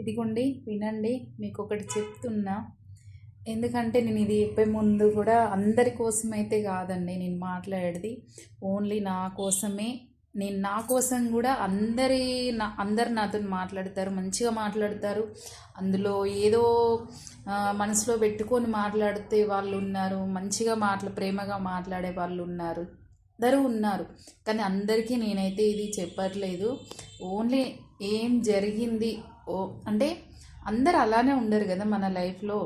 ఇదిగోండి వినండి, మీకు ఒకటి చెప్తున్నా. ఎందుకంటే నేను ఇది చెప్పే ముందు కూడా అందరి కోసం అయితే కాదండి నేను మాట్లాడేది, ఓన్లీ నా కోసమే. నేను నా కోసం కూడా అందరు నాతో మాట్లాడతారు, మంచిగా మాట్లాడతారు. అందులో ఏదో మనసులో పెట్టుకొని మాట్లాడితే వాళ్ళు ఉన్నారు, మంచిగా ప్రేమగా మాట్లాడే వాళ్ళు ఉన్నారు, అందరూ ఉన్నారు. కానీ అందరికీ నేనైతే ఇది చెప్పట్లేదు. ఓన్లీ ఏం జరిగింది అంటే అందరు అలానే ఉండరు కదా మన లైఫ్లో.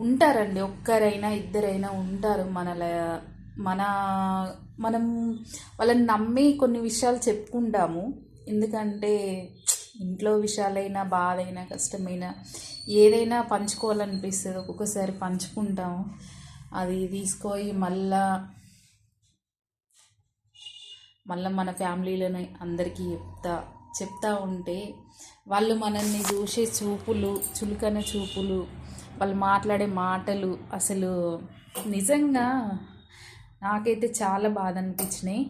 ఉంటారండి, ఒక్కరైనా ఇద్దరైనా ఉంటారు మన మనం వాళ్ళని నమ్మి కొన్ని విషయాలు చెప్పుకుంటాము. ఎందుకంటే ఇంట్లో విషయాలైనా, బాధైనా, కష్టమైనా ఏదైనా పంచుకోవాలనిపిస్తుంది. ఒక్కొక్కసారి పంచుకుంటాము. అది తీసుకొని మళ్ళా మన ఫ్యామిలీలోనే అందరికీ చెప్తా ఉంటే వాళ్ళు మనల్ని చూసే చూపులు, చులకన చూపులు, వాళ్ళు మాట్లాడే మాటలు అసలు నిజంగా నాకైతే చాలా బాధ అనిపించినాయి.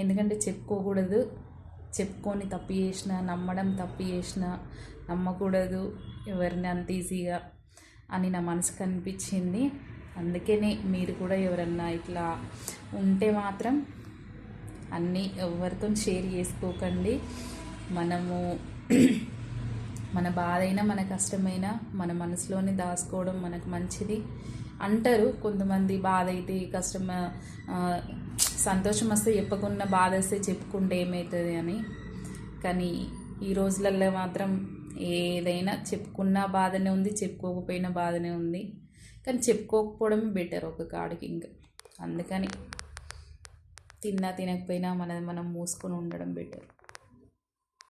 ఎందుకంటే చెప్పుకోకూడదు, చెప్పుకొని తప్పు చేసిన, నమ్మడం తప్పు చేసిన, నమ్మకూడదు ఎవరిని అంత ఈజీగా అని నా మనసుకు అనిపించింది. అందుకనే మీరు కూడా ఎవరన్నా ఇట్లా ఉంటే మాత్రం అన్నీ ఎవరితో షేర్ చేసుకోకండి. మనము మన బాధ అయినా, మన కష్టమైనా మన మనసులోనే దాచుకోవడం మనకు మంచిది అంటారు కొంతమంది. బాధ అయితే కష్టం, సంతోషం వస్తే చెప్పకుండా బాధ వస్తే చెప్పుకుంటే ఏమవుతుంది అని. కానీ ఈ రోజులలో మాత్రం ఏదైనా చెప్పుకున్న బాధనే ఉంది, చెప్పుకోకపోయినా బాధనే ఉంది. కానీ చెప్పుకోకపోవడమే బెటర్ ఒక కాడికి. ఇంకా అందుకని తిన్నా తినకపోయినా మనం మూసుకొని ఉండడం బెటర్.